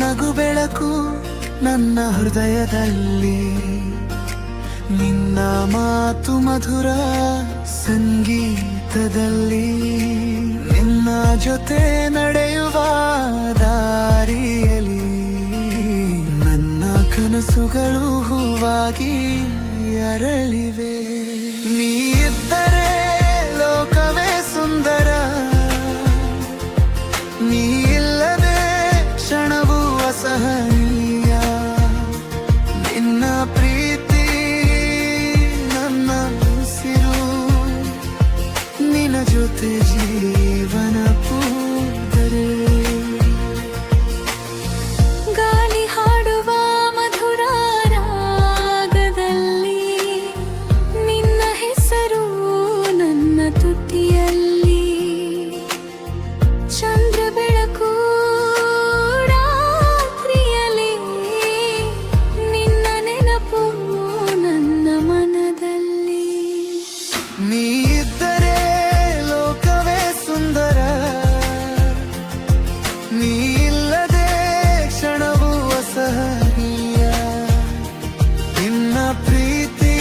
ನಗು ಬೆಳಕು ನನ್ನ ಹೃದಯದಲ್ಲಿ, ನಿನ್ನ ಮಾತು ಮಧುರ ಸಂಗೀತದಲ್ಲಿ, ನಿನ್ನ ಜೊತೆ ನಡೆಯುವ ದಾರಿಯಲ್ಲಿ ನನ್ನ ಕನಸುಗಳು ಹೂವಾಗಿ ಅರಳಿವೆ. ನೀ ಇದ್ದರೆ ಲೋಕವೇ ಸುಂದರ, ನೀ ಇಲ್ಲದೆ ಕ್ಷಣವೂ ಅಸಹನೀಯ. ನಿನ್ನ ಪ್ರೀತಿ ನನ್ನ ಉಸಿರು, ನಿನ್ನ ಜೊತೆ ಜೀವನ ಪೂದರೆ. ಗಾಳಿ ಹಾಡುವ ಮಧುರ ರಾಗದಲ್ಲಿ, ನಿನ್ನ ಹೆಸರು ನನ್ನ ತುಟಿಯಲ್ಲಿ. ಚಂದ್ರ ಬೆಳಕು ರಾತ್ರಿಯಲ್ಲಿ, ನಿನ್ನ ನೆನಪು ನನ್ನ ಮನದಲ್ಲಿ. ನೀ ಇದ್ದರೆ ಲೋಕವೇ ಸುಂದರ, ನೀ ಇಲ್ಲದೆ ಕ್ಷಣವೂ ಅಸಹನೀಯ. ನಿನ್ನ ಪ್ರೀತಿ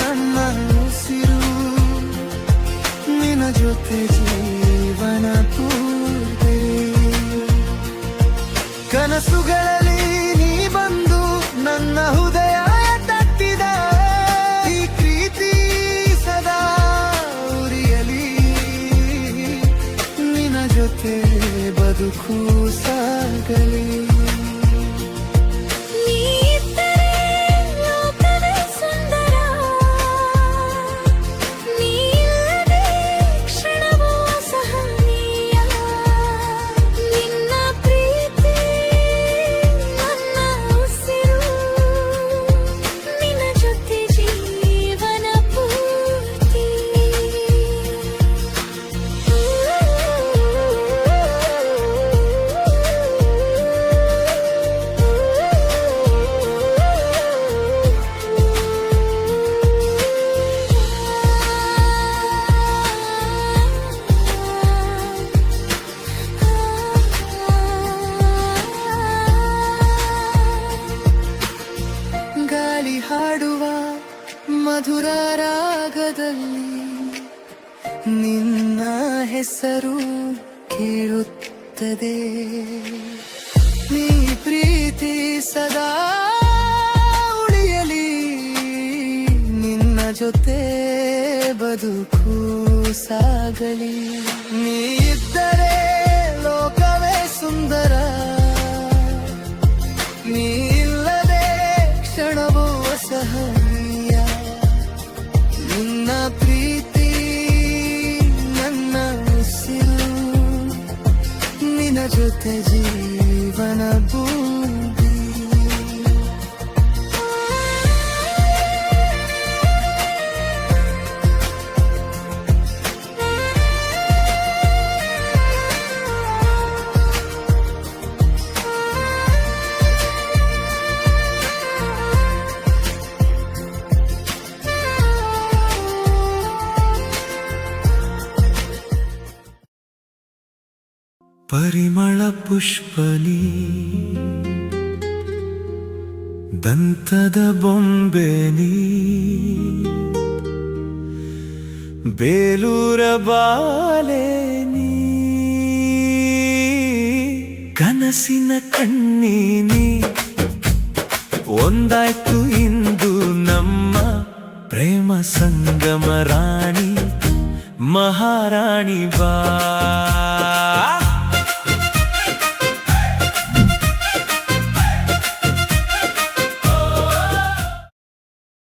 ನನ್ನ ಉಸಿರು, ನಿನ್ನ ಜೊತೆ ಜೀವನ ಪೂರ್ತಿ. ಕನಸುಗಳಲ್ಲಿ ನೀ ಬಂದು ನನ್ನ ಹೃದಯ ತಟ್ಟಿದ, ಈ ಪ್ರೀತಿ ಸದಾ ಉರಿಯಲಿ. ನಿನ್ನ ಜೊತೆ ಬದುಕು ಸಾಗಲಿ. ನೀ ಇದ್ದರೆ ಲೋಕವೇ ಸುಂದರ, ನೀ ಇಲ್ಲದೆ ಕ್ಷಣವೂ ಅಸಹನೀಯ. ನಿನ್ನ ಪ್ರೀತಿ ನನ್ನ ಉಸಿರು, ನಿನ್ನ ಜೊತೆ ಜೀವನ ಪೂರ್ತಿ. ಗಾಳಿ ಹಾಡುವ ಮಧುರ ರಾಗದಲ್ಲಿ, ನಿನ್ನ ಹೆಸರು ಕೇಳುತ್ತದೆ. ನೀ ಪ್ರೀತಿ ಸದಾ ಉಳಿಯಲಿ, ನಿನ್ನ ಜೊತೆ ಬದುಕು ಸಾಗಲಿ. ನೀ ಇದ್ದರೆ ಲೋಕವೇ ಸುಂದರ, ನೀ ಇಲ್ಲದೆ ಕ್ಷಣವೂ ಅಸಹನೀಯ. ನಿನ್ನ ಪ್ರೀತಿ ನನ್ನ ಉಸಿರು, ನಿನ್ನ ಜೊತೆ ಜೀವನ ಬೂದಿ. ಪರಿಮಳ ಪುಷ್ಪನಿ, ದಂತದ ಬೊಂಬೆನಿ, ಬೇಲೂರ ಬಾಲೆನಿ, ಕನಸಿನ ಕಣ್ಣೀನಿ. ಒಂದಾಯ್ತು ಇಂದು ನಮ್ಮ ಪ್ರೇಮ ಸಂಗಮ ರಾಣಿ, ಮಹಾರಾಣಿ ಬಾ.